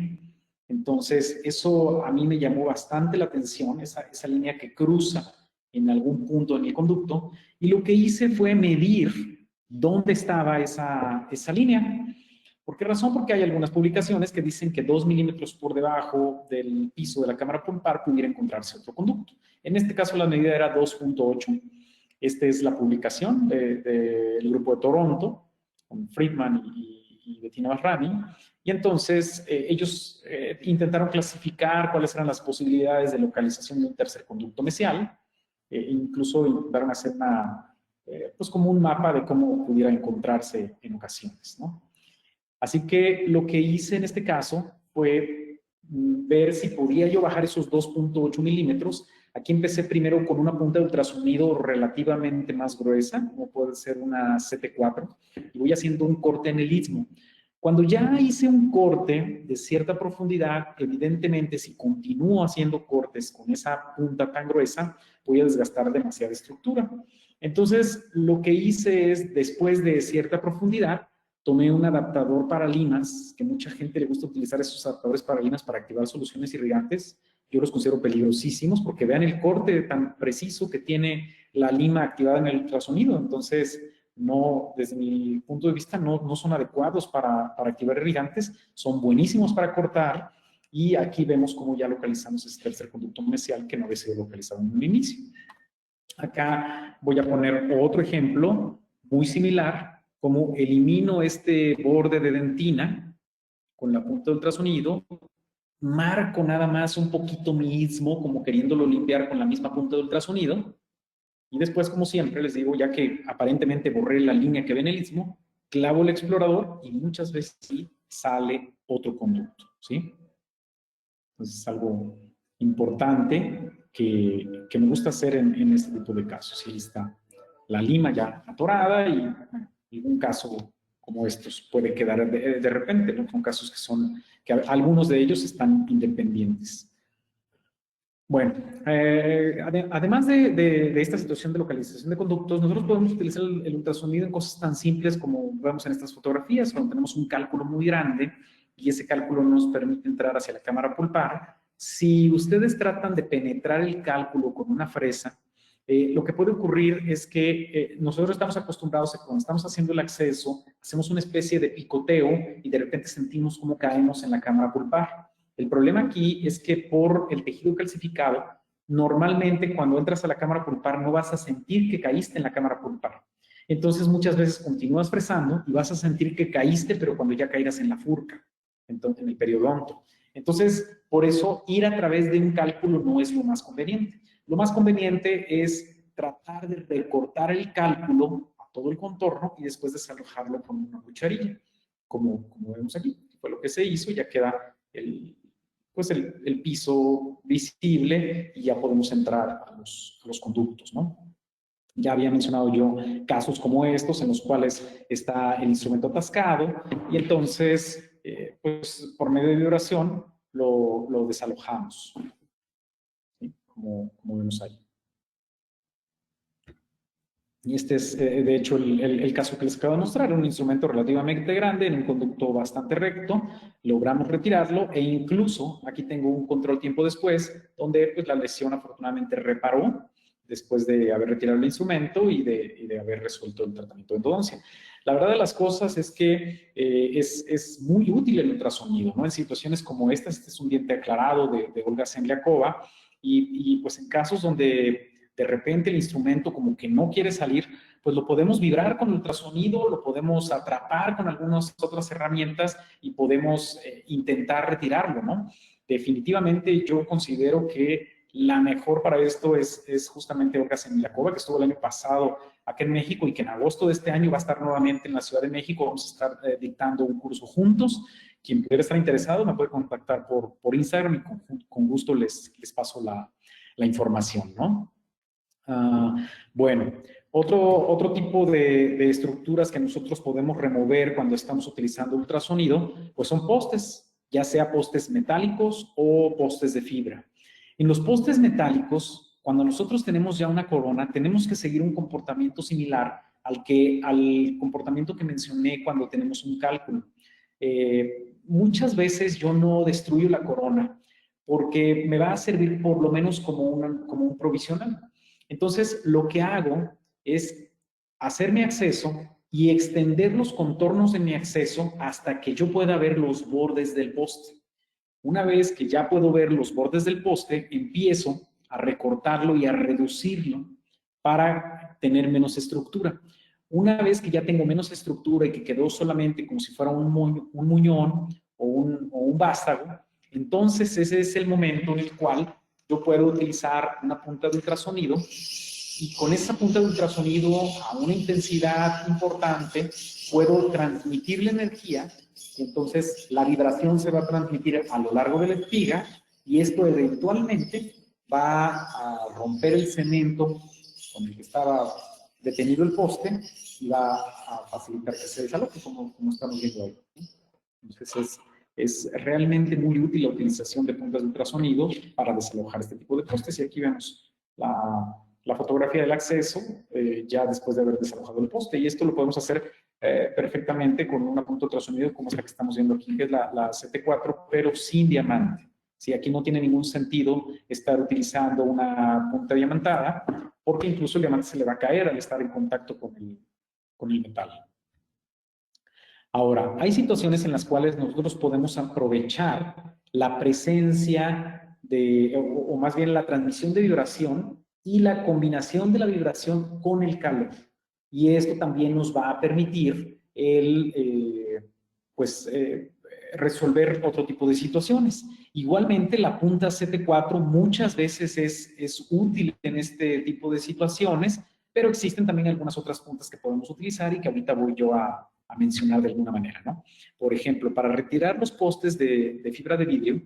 Entonces, eso a mí me llamó bastante la atención, esa línea que cruza en algún punto en el conducto. Y lo que hice fue medir dónde estaba esa línea. ¿Por qué razón? Porque hay algunas publicaciones que dicen que 2 milímetros por debajo del piso de la cámara pumpar pudiera encontrarse otro conducto. En este caso la medida era 2.8. Esta es la publicación del grupo de Toronto, con Friedman y Bettina Basrami. Y entonces ellos intentaron clasificar cuáles eran las posibilidades de localización de un tercer conducto mesial. Incluso intentaron hacer pues como un mapa de cómo pudiera encontrarse en ocasiones, ¿no? Así que lo que hice en este caso fue ver si podía yo bajar esos 2.8 milímetros. Aquí empecé primero con una punta de ultrasonido relativamente más gruesa, como puede ser una CT4, y voy haciendo un corte en el istmo. Cuando ya hice un corte de cierta profundidad, evidentemente si continúo haciendo cortes con esa punta tan gruesa, voy a desgastar demasiada estructura. Entonces, lo que hice es, después de cierta profundidad, tomé un adaptador para limas, que mucha gente le gusta utilizar esos adaptadores para limas para activar soluciones irrigantes. Yo los considero peligrosísimos porque vean el corte tan preciso que tiene la lima activada en el ultrasonido. Entonces, no, desde mi punto de vista, no son adecuados para activar irrigantes, son buenísimos para cortar. Y aquí vemos cómo ya localizamos este tercer conducto mesial que no había sido localizado en un inicio. Acá voy a poner otro ejemplo muy similar, como elimino este borde de dentina con la punta de ultrasonido, marco nada más un poquito mi istmo, como queriéndolo limpiar con la misma punta de ultrasonido, y después, como siempre, les digo, ya que aparentemente borré la línea que ve en el istmo, clavo el explorador y muchas veces sale otro conducto, ¿sí? Entonces es algo importante que me gusta hacer en este tipo de casos. Ahí está la lima ya atorada y en un caso como estos puede quedar de repente, ¿no? Son casos que algunos de ellos están independientes. Bueno, además de esta situación de localización de conductos, nosotros podemos utilizar el ultrasonido en cosas tan simples como vemos en estas fotografías, cuando tenemos un cálculo muy grande y ese cálculo nos permite entrar hacia la cámara pulpar. Si ustedes tratan de penetrar el cálculo con una fresa, lo que puede ocurrir es que nosotros estamos acostumbrados a que cuando estamos haciendo el acceso, hacemos una especie de picoteo y de repente sentimos cómo caemos en la cámara pulpar. El problema aquí es que por el tejido calcificado, normalmente cuando entras a la cámara pulpar no vas a sentir que caíste en la cámara pulpar. Entonces muchas veces continúas fresando y vas a sentir que caíste, pero cuando ya caerás en la furca, entonces, en el periodonto. Entonces, por eso ir a través de un cálculo no es lo más conveniente. Lo más conveniente es tratar de recortar el cálculo a todo el contorno y después desalojarlo con una cucharilla. como vemos aquí. Fue lo que se hizo, ya queda pues el piso visible y ya podemos entrar a los conductos, ¿no? Ya había mencionado yo casos como estos en los cuales está el instrumento atascado y entonces, pues por medio de vibración lo desalojamos, ¿sí? Como vemos ahí. Y este es, de hecho, el caso que les acabo de mostrar, un instrumento relativamente grande en un conducto bastante recto, logramos retirarlo e incluso, aquí tengo un control tiempo después, donde pues, la lesión afortunadamente reparó después de haber retirado el instrumento y de haber resuelto el tratamiento de endodoncia. La verdad de las cosas es que es muy útil el ultrasonido, ¿no? En situaciones como esta, este es un diente aclarado de Olga Zemliakova, y pues en casos donde de repente el instrumento como que no quiere salir, pues lo podemos vibrar con ultrasonido, lo podemos atrapar con algunas otras herramientas y podemos intentar retirarlo, ¿no? Definitivamente yo considero que la mejor para esto es justamente Olga Zemliakova, que estuvo el año pasado aquí en México y que en agosto de este año va a estar nuevamente en la Ciudad de México. Vamos a estar dictando un curso juntos. Quien pudiera estar interesado me puede contactar por Instagram y con gusto les paso la información, ¿no? Bueno, otro tipo de estructuras que nosotros podemos remover cuando estamos utilizando ultrasonido, pues son postes, ya sea postes metálicos o postes de fibra. En los postes metálicos, cuando nosotros tenemos ya una corona, tenemos que seguir un comportamiento similar al comportamiento que mencioné cuando tenemos un cálculo. Muchas veces yo no destruyo la corona porque me va a servir por lo menos como un provisional. Entonces, lo que hago es hacer mi acceso y extender los contornos de mi acceso hasta que yo pueda ver los bordes del poste. Una vez que ya puedo ver los bordes del poste, empiezo a recortarlo y a reducirlo para tener menos estructura. Una vez que ya tengo menos estructura y que quedó solamente como si fuera un muñón o un vástago, entonces ese es el momento en el cual yo puedo utilizar una punta de ultrasonido y con esa punta de ultrasonido a una intensidad importante puedo transmitir la energía y entonces la vibración se va a transmitir a lo largo de la espiga y esto eventualmente va a romper el cemento con el que estaba detenido el poste y va a facilitar que se desaloje como estamos viendo ahí. Entonces es realmente muy útil la utilización de puntas de ultrasonido para desalojar este tipo de postes. Y aquí vemos la fotografía del acceso ya después de haber desalojado el poste. Y esto lo podemos hacer perfectamente con una punta de ultrasonido como esta que estamos viendo aquí, que es la CT4, pero sin diamante. Sí, aquí no tiene ningún sentido estar utilizando una punta diamantada, porque incluso el diamante se le va a caer al estar en contacto con el metal. Ahora, hay situaciones en las cuales nosotros podemos aprovechar la presencia o más bien la transmisión de vibración y la combinación de la vibración con el calor. Y esto también nos va a permitir resolver otro tipo de situaciones. Igualmente, la punta CT4 muchas veces es útil en este tipo de situaciones, pero existen también algunas otras puntas que podemos utilizar y que ahorita voy yo a mencionar de alguna manera, ¿no? Por ejemplo, para retirar los postes de fibra de vidrio,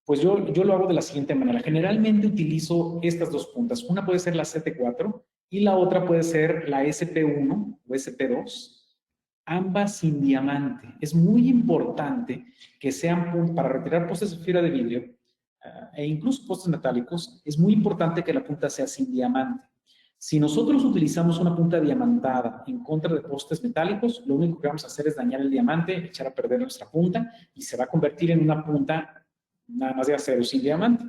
pues yo lo hago de la siguiente manera. Generalmente utilizo estas dos puntas. Una puede ser la CT4 y la otra puede ser la SP1 o SP2, ambas sin diamante. Es muy importante que sean, para retirar postes de fibra de vidrio e incluso postes metálicos, es muy importante que la punta sea sin diamante. Si nosotros utilizamos una punta diamantada en contra de postes metálicos, lo único que vamos a hacer es dañar el diamante, echar a perder nuestra punta y se va a convertir en una punta nada más de acero sin diamante.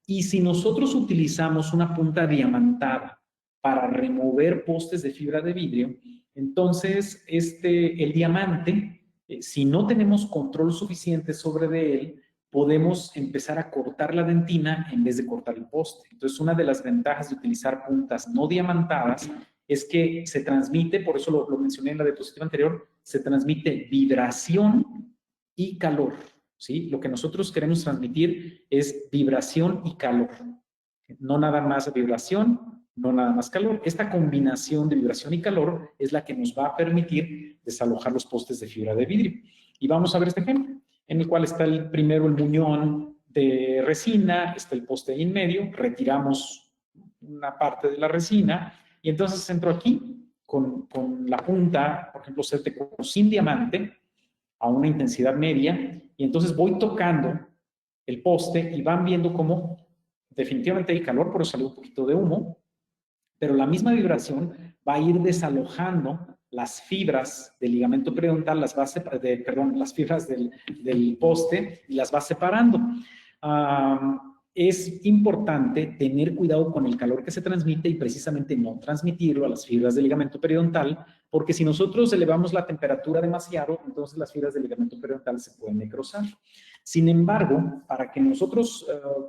Y si nosotros utilizamos una punta diamantada para remover postes de fibra de vidrio, entonces el diamante, si no tenemos control suficiente sobre de él, podemos empezar a cortar la dentina en vez de cortar el poste. Entonces, una de las ventajas de utilizar puntas no diamantadas es que se transmite, por eso lo mencioné en la diapositiva anterior, se transmite vibración y calor, ¿sí? Lo que nosotros queremos transmitir es vibración y calor. No nada más vibración no nada más calor. Esta combinación de vibración y calor es la que nos va a permitir desalojar los postes de fibra de vidrio. Y vamos a ver este ejemplo, en el cual está primero el muñón de resina, está el poste ahí en medio, retiramos una parte de la resina y entonces entro aquí con la punta, por ejemplo, CT4 sin diamante, a una intensidad media, y entonces voy tocando el poste y van viendo cómo definitivamente hay calor, por eso salió un poquito de humo, pero la misma vibración va a ir desalojando las fibras del ligamento periodontal, las fibras del poste, y las va separando. Es importante tener cuidado con el calor que se transmite y precisamente no transmitirlo a las fibras del ligamento periodontal, porque si nosotros elevamos la temperatura demasiado, entonces las fibras del ligamento periodontal se pueden necrosar. Sin embargo, para que nosotros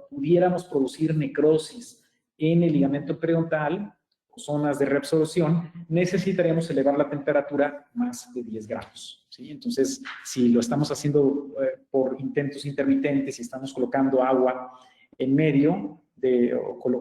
pudiéramos producir necrosis en el ligamento periodontal, zonas de reabsorción, necesitaríamos elevar la temperatura más de 10 grados. ¿Sí? Entonces, si lo estamos haciendo por intentos intermitentes, si estamos colocando agua en medio,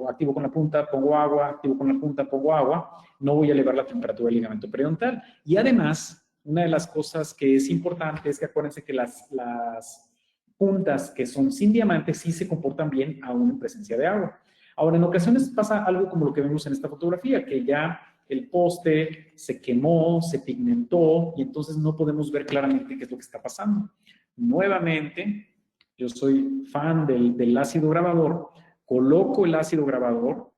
activo con la punta, pongo agua, activo con la punta, pongo agua, no voy a elevar la temperatura del ligamento periodontal. Y además, una de las cosas que es importante es que acuérdense que las puntas que son sin diamante sí se comportan bien aún en presencia de agua. Ahora, en ocasiones pasa algo como lo que vemos en esta fotografía, que ya el poste se quemó, se pigmentó, y entonces no podemos ver claramente qué es lo que está pasando. Nuevamente, yo soy fan del ácido grabador, coloco el ácido grabador,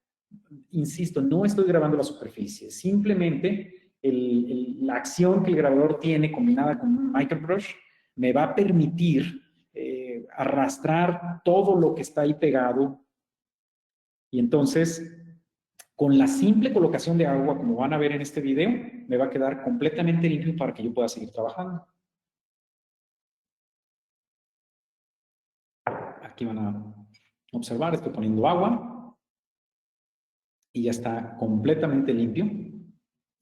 insisto, no estoy grabando la superficie, simplemente la acción que el grabador tiene combinada con un microbrush me va a permitir arrastrar todo lo que está ahí pegado. Y entonces, con la simple colocación de agua, como van a ver en este video, me va a quedar completamente limpio para que yo pueda seguir trabajando. Aquí van a observar, estoy poniendo agua y ya está completamente limpio.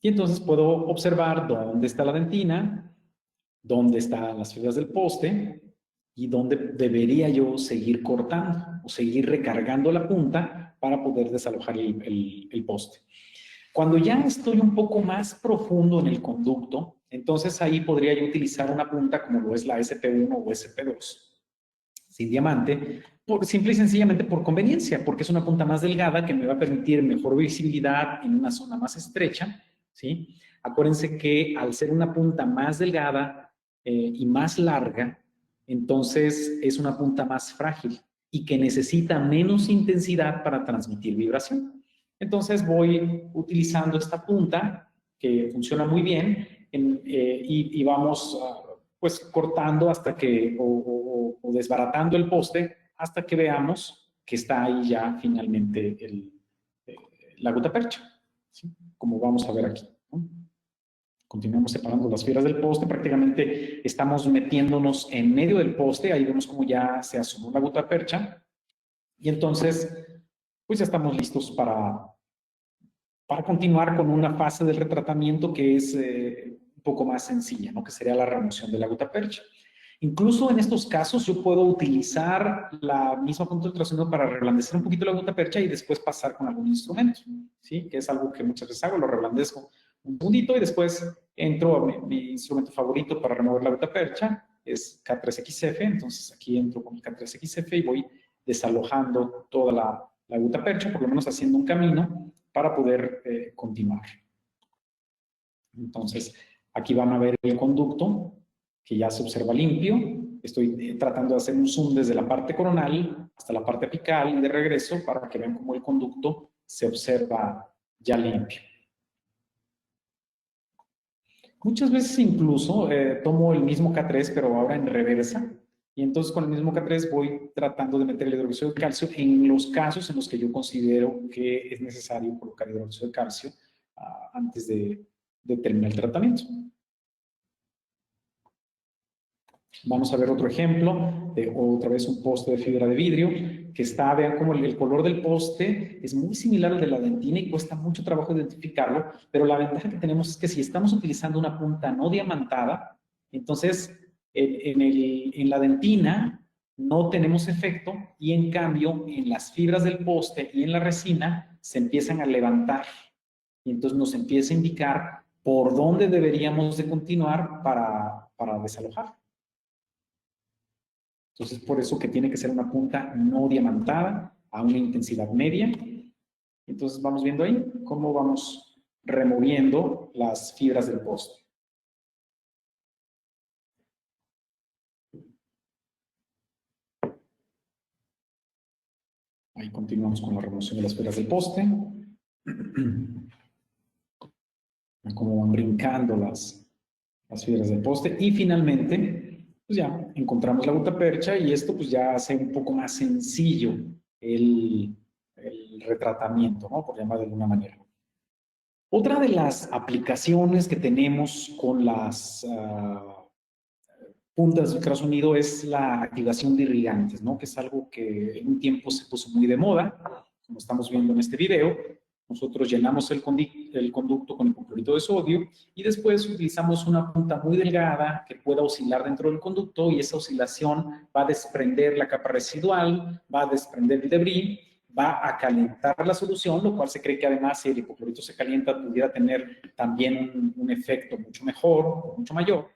Y entonces puedo observar dónde está la dentina, dónde están las fibras del poste y dónde debería yo seguir cortando o seguir recargando la punta para poder desalojar el poste. Cuando ya estoy un poco más profundo en el conducto, entonces ahí podría yo utilizar una punta como lo es la SP1 o SP2, sin diamante, simple y sencillamente por conveniencia, porque es una punta más delgada que me va a permitir mejor visibilidad en una zona más estrecha, ¿sí? Acuérdense que al ser una punta más delgada y más larga, entonces es una punta más frágil y que necesita menos intensidad para transmitir vibración. Entonces voy utilizando esta punta que funciona muy bien y vamos pues cortando hasta que, o desbaratando el poste hasta que veamos que está ahí ya finalmente la gutapercha, ¿sí? Como vamos a ver aquí, ¿no? Continuamos separando las fibras del poste, prácticamente estamos metiéndonos en medio del poste, ahí vemos como ya se asomó la gutapercha, y entonces, pues ya estamos listos para continuar con una fase del retratamiento que es un poco más sencilla, ¿no? Que sería la remoción de la gutapercha. Incluso en estos casos yo puedo utilizar la misma punta de ultrasonido para reblandecer un poquito la gutapercha y después pasar con algún instrumento, ¿sí? Que es algo que muchas veces hago, lo reblandezco un segundito y después entro a mi instrumento favorito para remover la gutapercha, es K3XF, entonces aquí entro con el K3XF y voy desalojando toda la gutapercha, por lo menos haciendo un camino para poder continuar. Entonces, aquí van a ver el conducto, que ya se observa limpio. Estoy tratando de hacer un zoom desde la parte coronal hasta la parte apical y de regreso para que vean cómo el conducto se observa ya limpio. Muchas veces incluso tomo el mismo K3, pero ahora en reversa. Y entonces con el mismo K3 voy tratando de meter el hidróxido de calcio en los casos en los que yo considero que es necesario colocar hidróxido de calcio antes de terminar el tratamiento. Vamos a ver otro ejemplo de otra vez un poste de fibra de vidrio que está, vean cómo el color del poste es muy similar al de la dentina y cuesta mucho trabajo identificarlo, pero la ventaja que tenemos es que si estamos utilizando una punta no diamantada, entonces en la dentina no tenemos efecto y en cambio en las fibras del poste y en la resina se empiezan a levantar y entonces nos empieza a indicar por dónde deberíamos de continuar para desalojar. Entonces, por eso que tiene que ser una punta no diamantada a una intensidad media. Entonces, vamos viendo ahí cómo vamos removiendo las fibras del poste. Ahí continuamos con la remoción de las fibras del poste. Cómo van brincando las fibras del poste. Y finalmente, pues ya encontramos la gutapercha y esto pues ya hace un poco más sencillo el retratamiento, ¿no? Por llamar de alguna manera. Otra de las aplicaciones que tenemos con las puntas de ultrasonido es la activación de irrigantes, ¿no? Que es algo que en un tiempo se puso muy de moda, como estamos viendo en este video. Nosotros llenamos el conducto con hipoclorito de sodio y después utilizamos una punta muy delgada que pueda oscilar dentro del conducto y esa oscilación va a desprender la capa residual, va a desprender el debris, va a calentar la solución, lo cual se cree que además si el hipoclorito se calienta pudiera tener también un efecto mucho mejor, mucho mayor.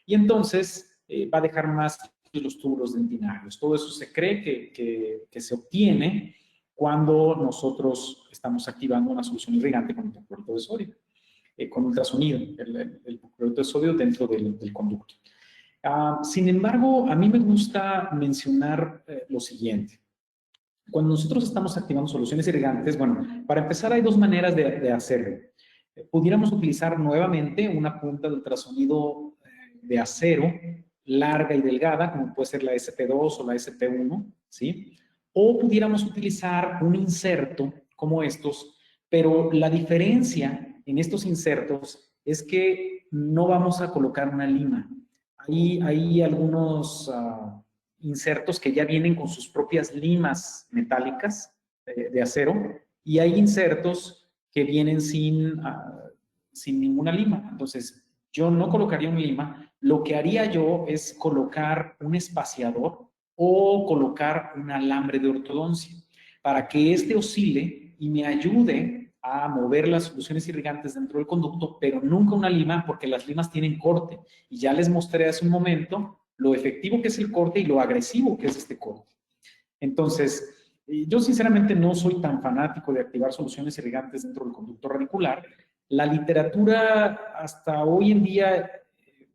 Y entonces va a dejar más los túbulos dentinarios. Todo eso se cree que se obtiene cuando nosotros estamos activando una solución irrigante con hipoclorito de sodio, con ultrasonido, el hipoclorito de sodio dentro del conducto. Sin embargo, a mí me gusta mencionar lo siguiente. Cuando nosotros estamos activando soluciones irrigantes, bueno, para empezar hay dos maneras de hacerlo. Pudiéramos utilizar nuevamente una punta de ultrasonido de acero, larga y delgada, como puede ser la SP2 o la SP1, ¿sí? O pudiéramos utilizar un inserto como estos, pero la diferencia en estos insertos es que no vamos a colocar una lima. Hay algunos insertos que ya vienen con sus propias limas metálicas de acero y hay insertos que vienen sin ninguna lima. Entonces, yo no colocaría una lima. Lo que haría yo es colocar un espaciador o colocar un alambre de ortodoncia para que éste oscile y me ayude a mover las soluciones irrigantes dentro del conducto, pero nunca una lima porque las limas tienen corte. Y ya les mostré hace un momento lo efectivo que es el corte y lo agresivo que es este corte. Entonces, yo sinceramente no soy tan fanático de activar soluciones irrigantes dentro del conducto radicular. La literatura hasta hoy en día,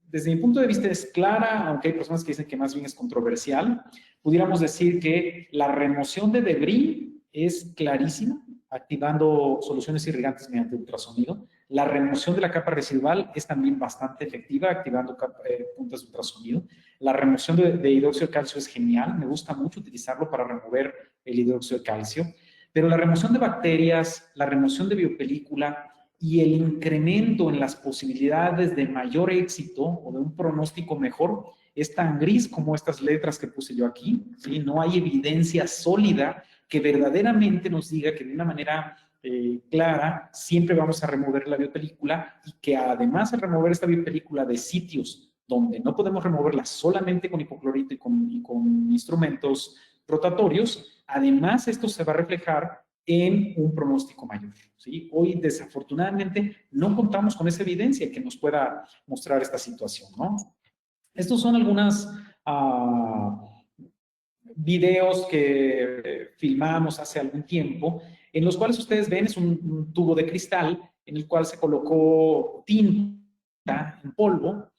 desde mi punto de vista, es clara, aunque hay personas que dicen que más bien es controversial. Pudiéramos decir que la remoción de debris es clarísima, activando soluciones irrigantes mediante ultrasonido. La remoción de la capa residual es también bastante efectiva, activando puntas de ultrasonido. La remoción de hidróxido de calcio es genial, me gusta mucho utilizarlo para remover el hidróxido de calcio. Pero la remoción de bacterias, la remoción de biopelícula y el incremento en las posibilidades de mayor éxito o de un pronóstico mejor es tan gris como estas letras que puse yo aquí, ¿sí? No hay evidencia sólida que verdaderamente nos diga que de una manera clara siempre vamos a remover la biopelícula y que además de remover esta biopelícula de sitios donde no podemos removerla solamente con hipoclorito y con instrumentos rotatorios, además esto se va a reflejar en un pronóstico mayor, ¿sí? Hoy, desafortunadamente, no contamos con esa evidencia que nos pueda mostrar esta situación, ¿no? Estos son algunos videos que filmamos hace algún tiempo, en los cuales ustedes ven es un tubo de cristal en el cual se colocó tinta en polvo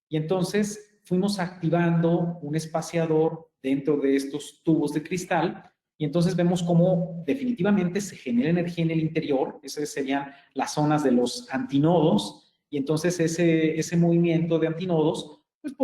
y entonces fuimos activando un espaciador dentro de estos tubos de cristal y entonces vemos cómo definitivamente se genera energía en el interior. Esas serían las zonas de los antinodos y entonces ese movimiento de antinodos pues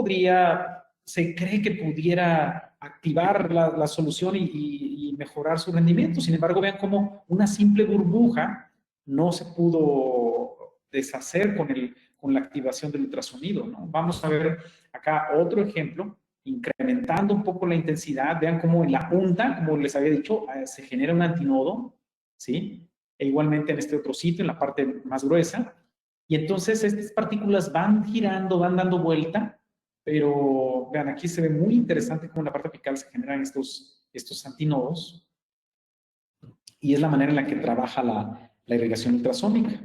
se cree que pudiera activar la solución y mejorar su rendimiento. Sin embargo, vean cómo una simple burbuja no se pudo deshacer con la activación del ultrasonido, ¿no? Vamos a ver acá otro ejemplo, incrementando un poco la intensidad. Vean cómo en la punta, como les había dicho, se genera un antinodo, ¿sí? E igualmente en este otro sitio, en la parte más gruesa. Y entonces estas partículas van girando, van dando vuelta, pero vean, aquí se ve muy interesante cómo en la parte apical se generan estos antinodos. y es la manera en la que trabaja la irrigación ultrasónica.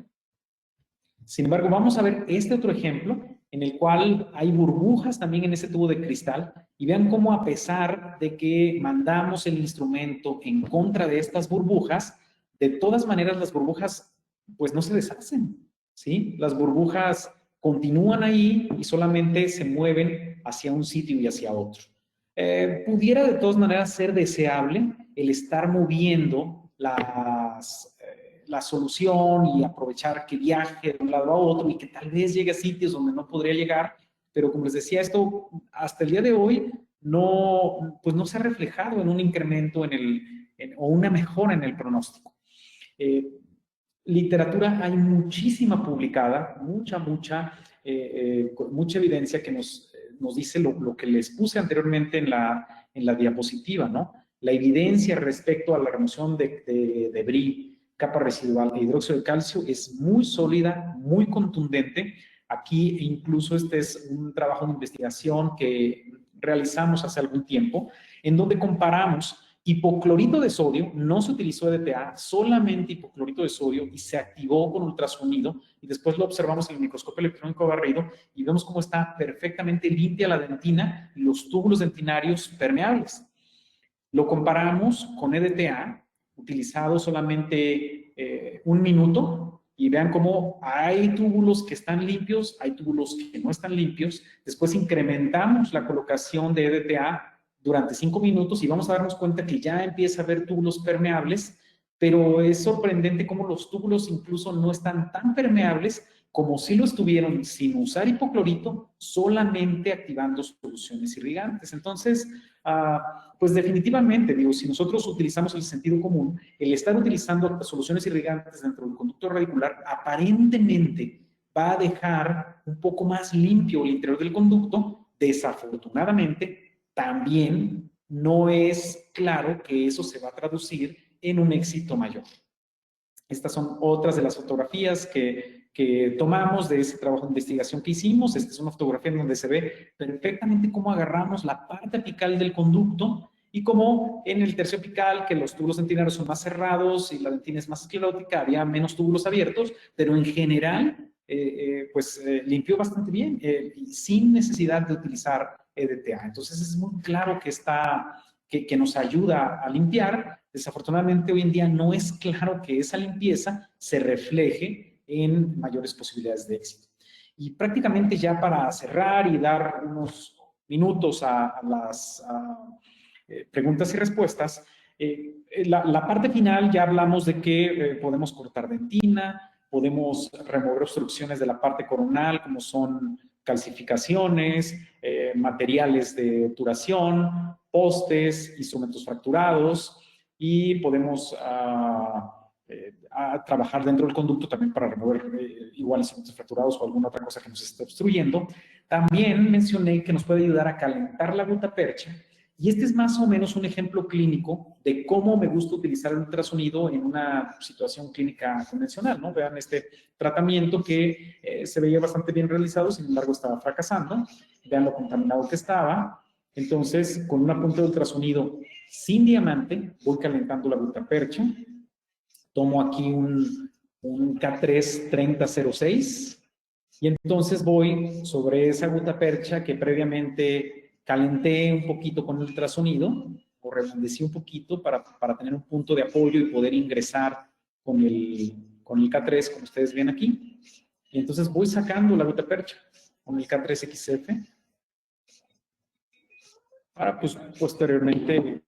Sin embargo, vamos a ver este otro ejemplo en el cual hay burbujas también en ese tubo de cristal y vean cómo a pesar de que mandamos el instrumento en contra de estas burbujas, de todas maneras las burbujas pues no se deshacen, ¿sí? Las burbujas continúan ahí y solamente se mueven hacia un sitio y hacia otro. Pudiera de todas maneras ser deseable el estar moviendo la solución y aprovechar que viaje de un lado a otro y que tal vez llegue a sitios donde no podría llegar, pero como les decía, esto hasta el día de hoy no, pues no se ha reflejado en un incremento o una mejora en el pronóstico. Literatura hay muchísima publicada, mucha evidencia que nos dice lo que les puse anteriormente en la diapositiva, ¿no? La evidencia respecto a la remoción de debris, capa residual e hidróxido de calcio es muy sólida, muy contundente. Aquí incluso este es un trabajo de investigación que realizamos hace algún tiempo, en donde comparamos hipoclorito de sodio, no se utilizó EDTA, solamente hipoclorito de sodio y se activó con ultrasonido y después lo observamos en el microscopio electrónico barrido y vemos cómo está perfectamente limpia la dentina y los túbulos dentinarios permeables. Lo comparamos con EDTA, utilizado solamente 1 minuto, y vean cómo hay túbulos que están limpios, hay túbulos que no están limpios. Después incrementamos la colocación de EDTA durante 5 minutos y vamos a darnos cuenta que ya empieza a haber túbulos permeables, pero es sorprendente cómo los túbulos incluso no están tan permeables como si lo estuvieron sin usar hipoclorito, solamente activando soluciones irrigantes. Entonces, pues definitivamente, digo, si nosotros utilizamos el sentido común, el estar utilizando soluciones irrigantes dentro del conducto radicular aparentemente va a dejar un poco más limpio el interior del conducto. Desafortunadamente, también no es claro que eso se va a traducir en un éxito mayor. Estas son otras de las fotografías que tomamos de ese trabajo de investigación que hicimos. Esta es una fotografía en donde se ve perfectamente cómo agarramos la parte apical del conducto y cómo en el tercio apical, que los túbulos dentinarios son más cerrados y la dentina es más esclerótica, había menos túbulos abiertos, pero en general, limpió bastante bien y sin necesidad de utilizar EDTA. Entonces es muy claro que nos ayuda a limpiar. Desafortunadamente hoy en día no es claro que esa limpieza se refleje en mayores posibilidades de éxito. Y prácticamente ya para cerrar y dar unos minutos a las preguntas y respuestas, la parte final ya hablamos de que podemos cortar dentina, podemos remover obstrucciones de la parte coronal como son calcificaciones, materiales de obturación, postes, instrumentos fracturados, y podemos trabajar dentro del conducto también para remover igual instrumentos fracturados o alguna otra cosa que nos esté obstruyendo. También mencioné que nos puede ayudar a calentar la gutapercha, y este es más o menos un ejemplo clínico de cómo me gusta utilizar el ultrasonido en una situación clínica convencional, ¿no? Vean este tratamiento que se veía bastante bien realizado, sin embargo estaba fracasando. Vean lo contaminado que estaba. Entonces, con una punta de ultrasonido sin diamante, voy calentando la gutapercha. Tomo aquí un K3 3006 y entonces voy sobre esa gutapercha que previamente calenté un poquito con el ultrasonido o reblandecí un poquito para tener un punto de apoyo y poder ingresar con el K3, como ustedes ven aquí. Y entonces voy sacando la gutapercha con el K3XF para pues, posteriormente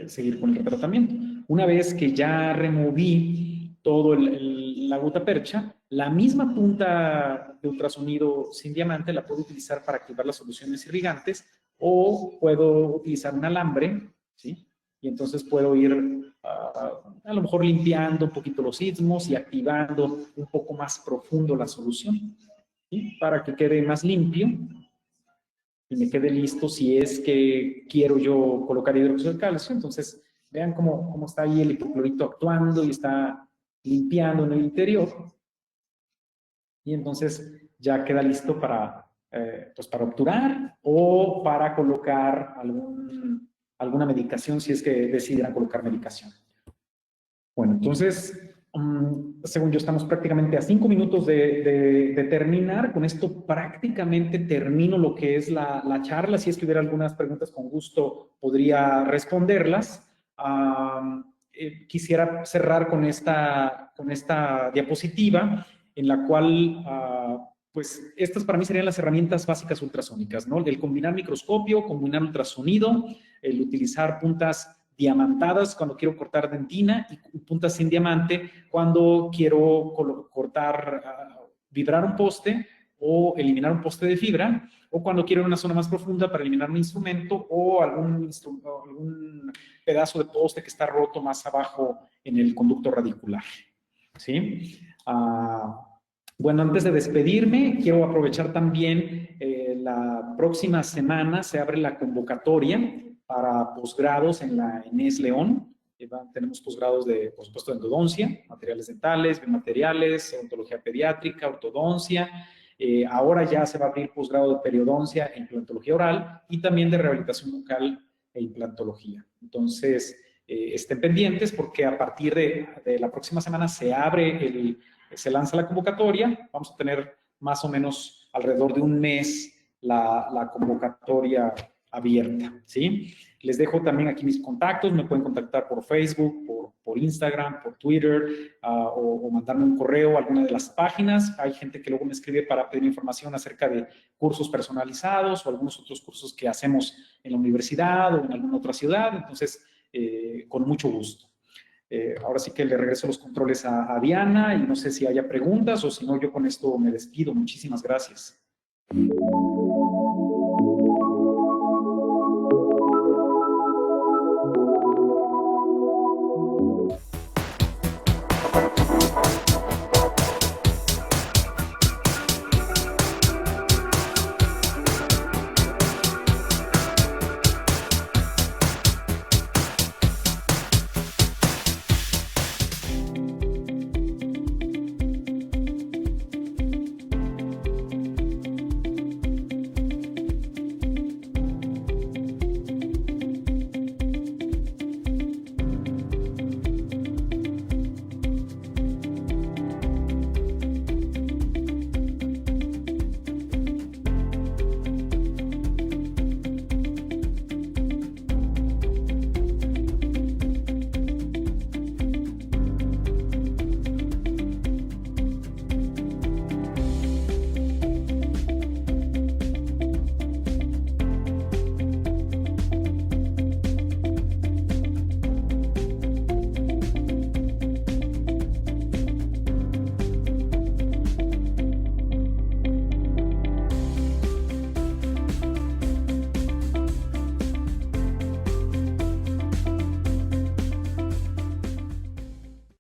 seguir con el tratamiento. Una vez que ya removí todo la gutapercha, la misma punta de ultrasonido sin diamante la puedo utilizar para activar las soluciones irrigantes o puedo utilizar un alambre, ¿sí? Y entonces puedo ir a lo mejor limpiando un poquito los istmos y activando un poco más profundo la solución, ¿sí? Para que quede más limpio y me quede listo si es que quiero yo colocar hidróxido de calcio. Entonces, vean cómo está ahí el hipoclorito actuando y está limpiando en el interior. Y entonces ya queda listo para obturar o para colocar alguna medicación si es que decidiera colocar medicación. Bueno, entonces, según yo, estamos prácticamente a 5 minutos de terminar. Con esto prácticamente termino lo que es la charla. Si es que hubiera algunas preguntas, con gusto podría responderlas. Quisiera cerrar con esta diapositiva en la cual, pues, estas para mí serían las herramientas básicas ultrasónicas, ¿no? El combinar microscopio, combinar ultrasonido, el utilizar puntas diamantadas cuando quiero cortar dentina y puntas sin diamante cuando quiero cortar, vibrar un poste o eliminar un poste de fibra, o cuando quiero una zona más profunda para eliminar un instrumento o algún pedazo de poste que está roto más abajo en el conducto radicular. ¿Sí? Bueno, antes de despedirme, quiero aprovechar también, la próxima semana se abre la convocatoria para posgrados en la ENES León. Tenemos posgrados de, por supuesto, de endodoncia, materiales dentales, biomateriales, odontología pediátrica, ortodoncia. Ahora ya se va a abrir posgrado de periodoncia e implantología oral y también de rehabilitación bucal e implantología. Entonces, estén pendientes porque a partir de la próxima semana se lanza la convocatoria. Vamos a tener más o menos alrededor de un mes la convocatoria abierta, ¿sí? Les dejo también aquí mis contactos. Me pueden contactar por Facebook, por Instagram, por Twitter, o mandarme un correo a alguna de las páginas. Hay gente que luego me escribe para pedir información acerca de cursos personalizados o algunos otros cursos que hacemos en la universidad o en alguna otra ciudad. Entonces, con mucho gusto. Ahora sí que le regreso los controles a Diana y no sé si haya preguntas o si no, yo con esto me despido. Muchísimas gracias.